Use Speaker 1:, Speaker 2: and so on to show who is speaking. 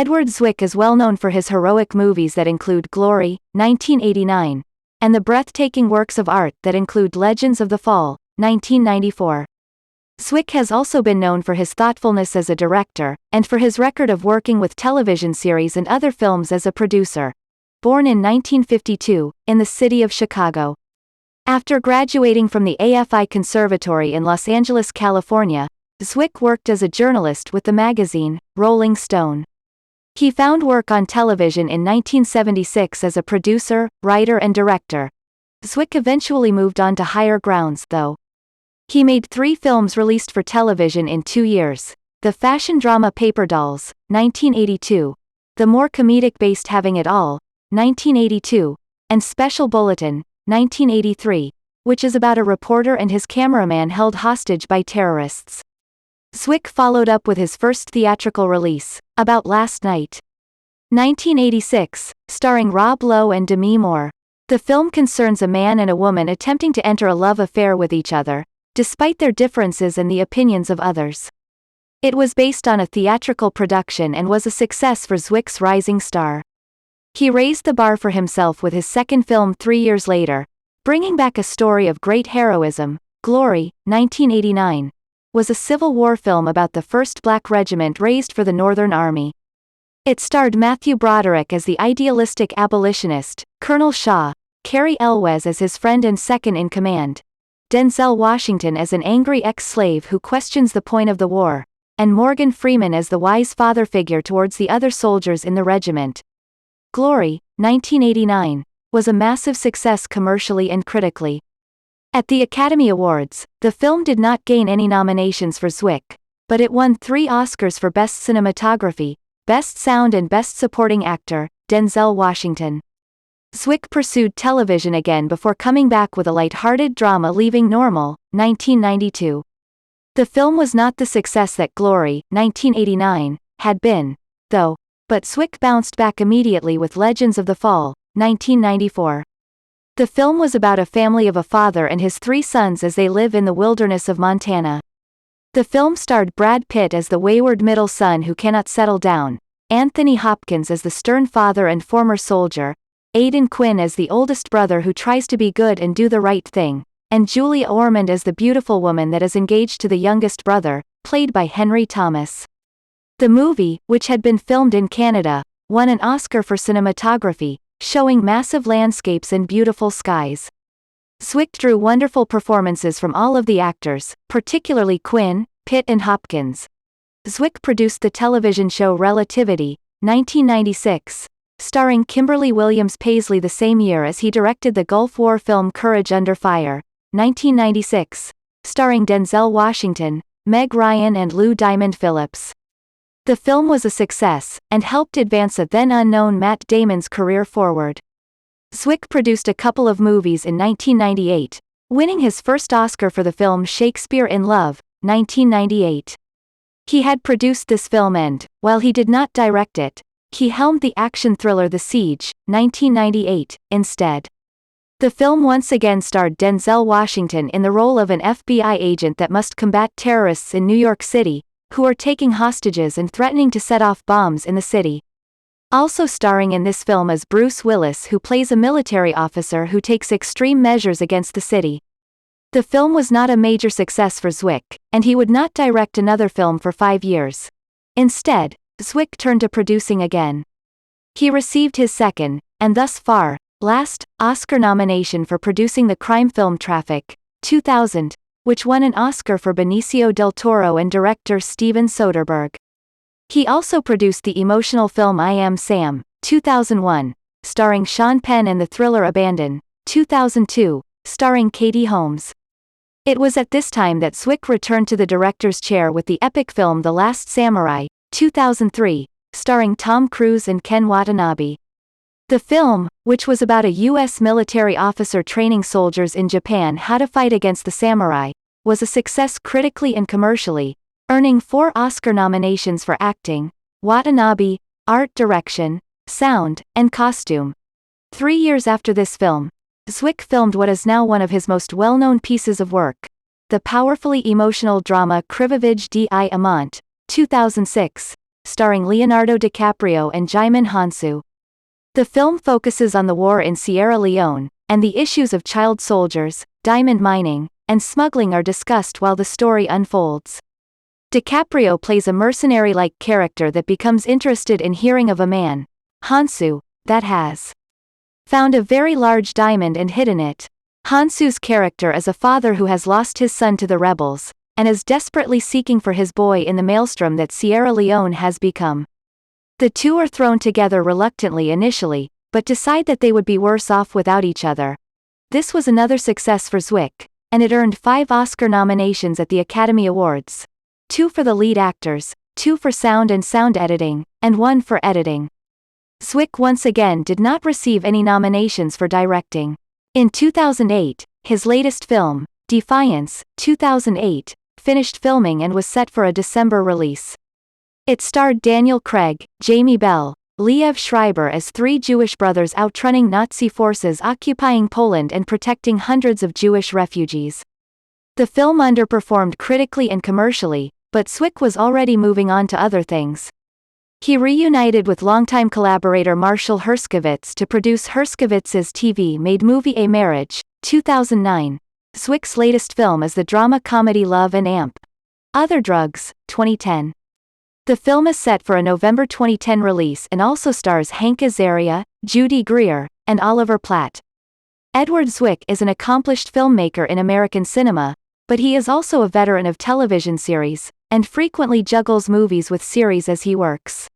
Speaker 1: Edward Zwick is well known for his heroic movies that include Glory, 1989, and the breathtaking works of art that include Legends of the Fall, 1994. Zwick has also been known for his thoughtfulness as a director, and for his record of working with television series and other films as a producer. Born in 1952, in the city of Chicago. After graduating from the AFI Conservatory in Los Angeles, California, Zwick worked as a journalist with the magazine, Rolling Stone. He found work on television in 1976 as a producer, writer and director. Zwick eventually moved on to higher grounds, though. He made 3 films released for television in 2 years. The fashion drama Paper Dolls, 1982. The more comedic-based Having It All, 1982. And Special Bulletin, 1983, which is about a reporter and his cameraman held hostage by terrorists. Zwick followed up with his first theatrical release, About Last Night. 1986, starring Rob Lowe and Demi Moore. The film concerns a man and a woman attempting to enter a love affair with each other, despite their differences and the opinions of others. It was based on a theatrical production and was a success for Zwick's rising star. He raised the bar for himself with his second film 3 years later, bringing back a story of great heroism. Glory, 1989, was a Civil War film about the 1st Black Regiment raised for the Northern Army. It starred Matthew Broderick as the idealistic abolitionist, Colonel Shaw, Cary Elwes as his friend and second-in-command, Denzel Washington as an angry ex-slave who questions the point of the war, and Morgan Freeman as the wise father figure towards the other soldiers in the regiment. Glory, 1989, was a massive success commercially and critically. At the Academy Awards, the film did not gain any nominations for Zwick, but it won 3 Oscars for Best Cinematography, Best Sound and Best Supporting Actor, Denzel Washington. Zwick pursued television again before coming back with a light-hearted drama Leaving Normal, 1992. The film was not the success that Glory, 1989, had been, though, but Zwick bounced back immediately with Legends of the Fall, 1994. The film was about a family of a father and his 3 sons as they live in the wilderness of Montana. The film starred Brad Pitt as the wayward middle son who cannot settle down, Anthony Hopkins as the stern father and former soldier, Aidan Quinn as the oldest brother who tries to be good and do the right thing, and Julia Ormond as the beautiful woman that is engaged to the youngest brother, played by Henry Thomas. The movie, which had been filmed in Canada, won an Oscar for cinematography, showing massive landscapes and beautiful skies. Zwick drew wonderful performances from all of the actors, particularly Quinn, Pitt and Hopkins. Zwick produced the television show Relativity, 1996, starring Kimberly Williams Paisley the same year as he directed the Gulf War film Courage Under Fire, 1996, starring Denzel Washington, Meg Ryan and Lou Diamond Phillips. The film was a success, and helped advance a then-unknown Matt Damon's career forward. Zwick produced a couple of movies in 1998, winning his first Oscar for the film Shakespeare in Love, 1998. He had produced this film and, while he did not direct it, he helmed the action thriller The Siege, 1998, instead. The film once again starred Denzel Washington in the role of an FBI agent that must combat terrorists in New York City, who are taking hostages and threatening to set off bombs in the city. Also starring in this film is Bruce Willis, who plays a military officer who takes extreme measures against the city. The film was not a major success for Zwick, and he would not direct another film for 5 years. Instead, Zwick turned to producing again. He received his second, and thus far, last, Oscar nomination for producing the crime film Traffic, 2000, which won an Oscar for Benicio del Toro and director Steven Soderbergh. He also produced the emotional film I Am Sam, 2001, starring Sean Penn, and the thriller Abandon, 2002, starring Katie Holmes. It was at this time that Zwick returned to the director's chair with the epic film The Last Samurai, 2003, starring Tom Cruise and Ken Watanabe. The film, which was about a U.S. military officer training soldiers in Japan how to fight against the samurai, was a success critically and commercially, earning 4 Oscar nominations for acting, Watanabe, art direction, sound, and costume. 3 years after this film, Zwick filmed what is now one of his most well-known pieces of work, the powerfully emotional drama Krivovich di Amant, 2006, starring Leonardo DiCaprio and Djimon Hounsou. The film focuses on the war in Sierra Leone, and the issues of child soldiers, diamond mining, and smuggling are discussed while the story unfolds. DiCaprio plays a mercenary-like character that becomes interested in hearing of a man, Hounsou, that has found a very large diamond and hidden it. Hounsou's character is a father who has lost his son to the rebels, and is desperately seeking for his boy in the maelstrom that Sierra Leone has become. The two are thrown together reluctantly initially, but decide that they would be worse off without each other. This was another success for Zwick, and it earned 5 Oscar nominations at the Academy Awards. 2 for the lead actors, 2 for sound and sound editing, and 1 for editing. Zwick once again did not receive any nominations for directing. In 2008, his latest film, Defiance, 2008, finished filming and was set for a December release. It starred Daniel Craig, Jamie Bell, Liev Schreiber as 3 Jewish brothers outrunning Nazi forces occupying Poland and protecting hundreds of Jewish refugees. The film underperformed critically and commercially, but Zwick was already moving on to other things. He reunited with longtime collaborator Marshall Herskovits to produce Herskovitz's TV-made movie A Marriage, 2009. Zwick's latest film is the drama-comedy Love and Amp. Other Drugs, 2010. The film is set for a November 2010 release and also stars Hank Azaria, Judy Greer, and Oliver Platt. Edward Zwick is an accomplished filmmaker in American cinema, but he is also a veteran of television series, and frequently juggles movies with series as he works.